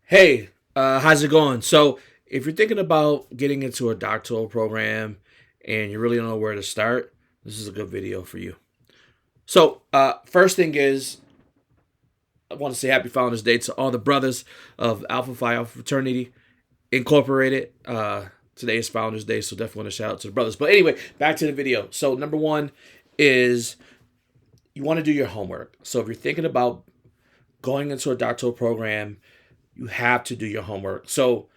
Hey, how's it going? So, if you're thinking about getting into a doctoral program and you really don't know where to start, this is a good video for you. So, first thing is, I want to say Happy Founders Day to all the brothers of Alpha Phi Alpha Fraternity Incorporated. Today is Founders Day, so definitely want to shout out to the brothers. But anyway, back to the video. So, number one is you want to do your homework. So, if you're thinking about going into a doctoral program, you have to do your homework. So,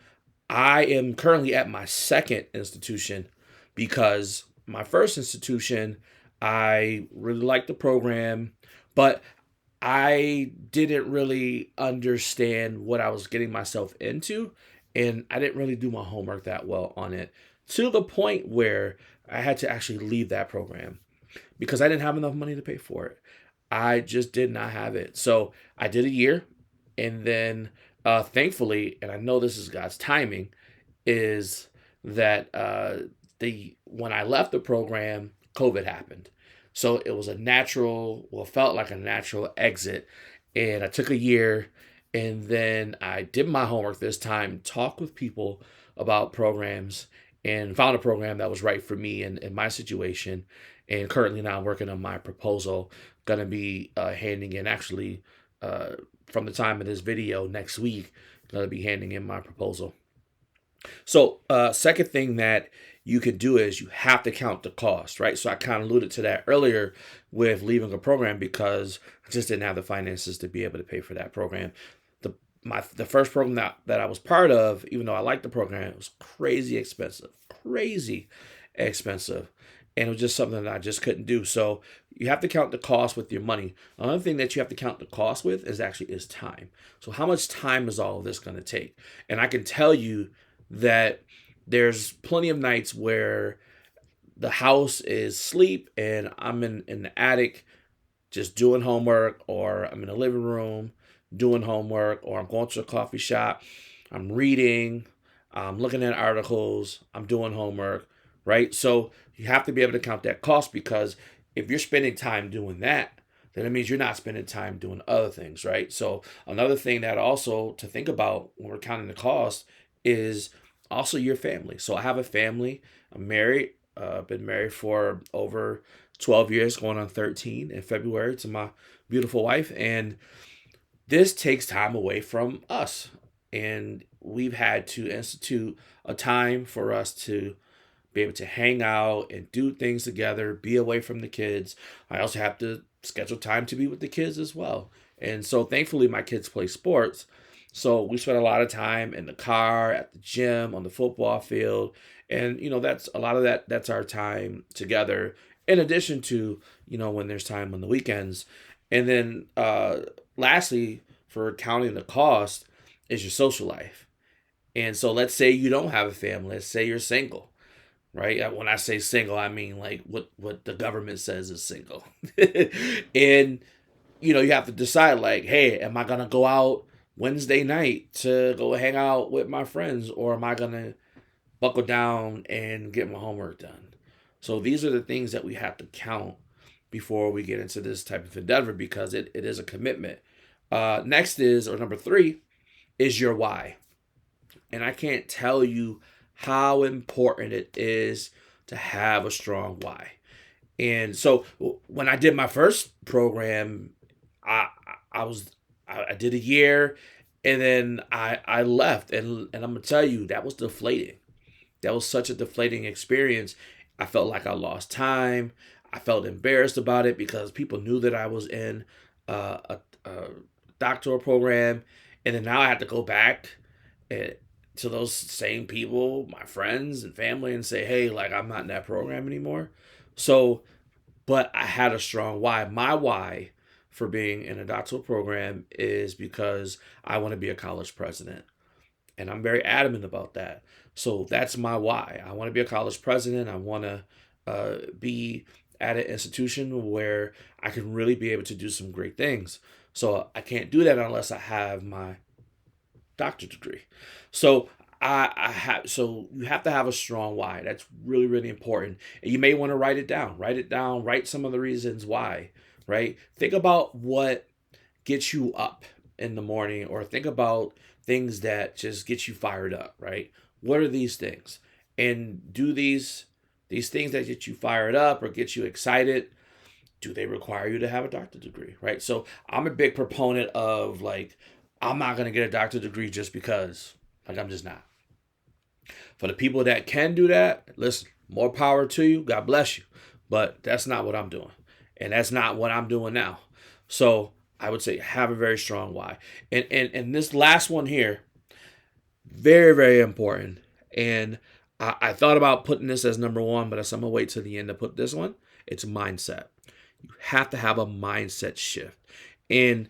I am currently at my second institution because my first institution, I really liked the program, but I didn't really understand what I was getting myself into, and I didn't really do my homework that well on it to the point where I had to actually leave that program because I didn't have enough money to pay for it. I just did not have it. So I did a year, and then thankfully, and I know this is God's timing, is that the when I left the program, COVID happened. So it was a natural, well, felt like a natural exit. And I took a year, and then I did my homework this time, talked with people about programs, and found a program that was right for me and in my situation. And currently now I'm working on my proposal. Gonna be handing in actually from the time of this video next week. Gonna be handing in my proposal. So, second thing that you can do is you have to count the cost, right? So I kind of alluded to that earlier with leaving a program because I just didn't have the finances to be able to pay for that program. The first program that I was part of, even though I liked the program, it was crazy expensive, and it was just something that I just couldn't do. So you have to count the cost with your money. Another thing that you have to count the cost with is time. So how much time is all of this going to take? And I can tell you that there's plenty of nights where the house is sleep and I'm in the attic just doing homework, or I'm in the living room doing homework, or I'm going to a coffee shop, I'm reading, I'm looking at articles, I'm doing homework, right? So you have to be able to count that cost because if you're spending time doing that, then it means you're not spending time doing other things, right? So another thing that also to think about when we're counting the cost is also your family. So I have a family. I'm married. Been married for over 12 years, going on 13 in February to my beautiful wife. And this takes time away from us. And we've had to institute a time for us to be able to hang out and do things together, be away from the kids. I also have to schedule time to be with the kids as well. And so thankfully my kids play sports. So we spend a lot of time in the car, at the gym, on the football field. And that's a lot of that's our time together. In addition to, when there's time on the weekends. And then lastly, for counting the cost is your social life. And so let's say you don't have a family. Let's say you're single, right? When I say single, I mean like what the government says is single. And you have to decide like, hey, am I gonna go out Wednesday night to go hang out with my friends, or am I gonna buckle down and get my homework done? So these are the things that we have to count before we get into this type of endeavor because it is a commitment. Next is, or number three, is your why. And I can't tell you how important it is to have a strong why. And so when I did my first program, I I was I did a year, and then I left, and I'm gonna tell you that was deflating. That was such a deflating experience. I felt like I lost time. I felt embarrassed about it because people knew that I was in a doctoral program, and then now I have to go back and, to those same people, my friends and family, and say, "Hey, like I'm not in that program anymore." So, but I had a strong why. My why for being in a doctoral program is because I want to be a college president. And I'm very adamant about that. So that's my why. I want to be a college president. I want to be at an institution where I can really be able to do some great things. So I can't do that unless I have my doctorate degree. So I have so you have to have a strong why. That's really, really important. And you may want to write it down. Write it down. Write some of the reasons why. Right. Think about what gets you up in the morning, or think about things that just get you fired up, right? What are these things? And do these things that get you fired up or get you excited, do they require you to have a doctorate degree, right? So I'm a big proponent of, like, I'm not going to get a doctorate degree just because. Like, I'm just not. For the people that can do that, listen, more power to you. God bless you. But that's not what I'm doing. And that's not what I'm doing now. So I would say have a very strong why. And this last one here, very, very important. And I thought about putting this as number one, but I'm going to wait till the end to put this one. It's mindset. You have to have a mindset shift. And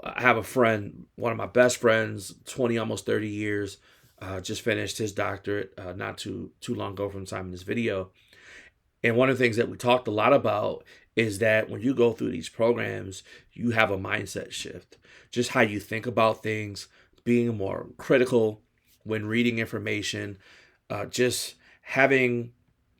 I have a friend, one of my best friends, 20, almost 30 years, just finished his doctorate not too long ago from the time in this video. And one of the things that we talked a lot about is that when you go through these programs, you have a mindset shift. Just how you think about things, being more critical when reading information, just being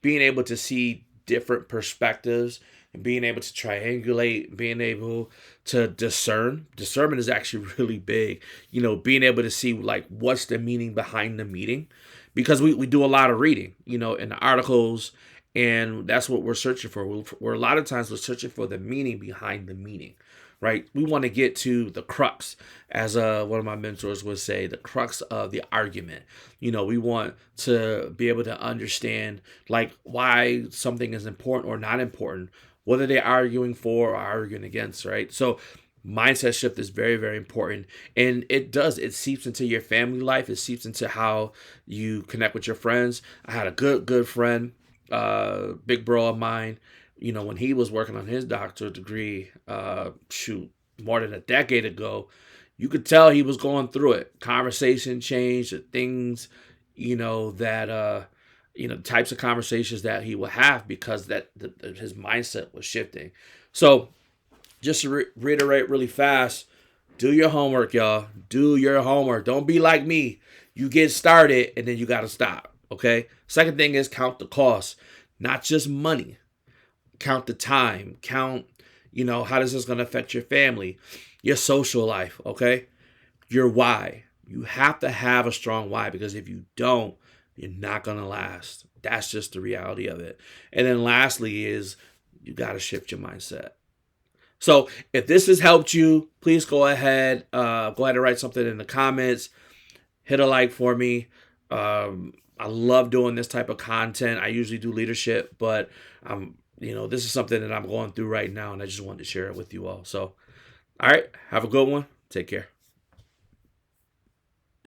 able to see different perspectives and being able to triangulate, being able to discern. Discernment is actually really big. Being able to see, like, what's the meaning behind the meaning, because we do a lot of reading, in the articles, and that's what we're searching for. We're a lot of times we're searching for the meaning behind the meaning, right? We want to get to the crux, as one of my mentors would say, the crux of the argument. We want to be able to understand, like, why something is important or not important, whether they're arguing for or arguing against, right? So mindset shift is very, very important. And it seeps into your family life. It seeps into how you connect with your friends. I had a good friend, big bro of mine, when he was working on his doctorate degree, more than a decade ago, you could tell he was going through it. Conversation changed, the things, that, types of conversations that he would have, because his mindset was shifting. So just to reiterate really fast, do your homework, y'all. Do your homework. Don't be like me. You get started and then you got to stop. Okay. Second thing is count the cost, not just money. Count the time. Count, how this is going to affect your family, your social life. Okay. Your why. You have to have a strong why, because if you don't, you're not going to last. That's just the reality of it. And then lastly is you got to shift your mindset. So if this has helped you, please go ahead and write something in the comments. Hit a like for me. I love doing this type of content. I usually do leadership, but this is something that I'm going through right now, and I just wanted to share it with you all. So, all right, have a good one. Take care.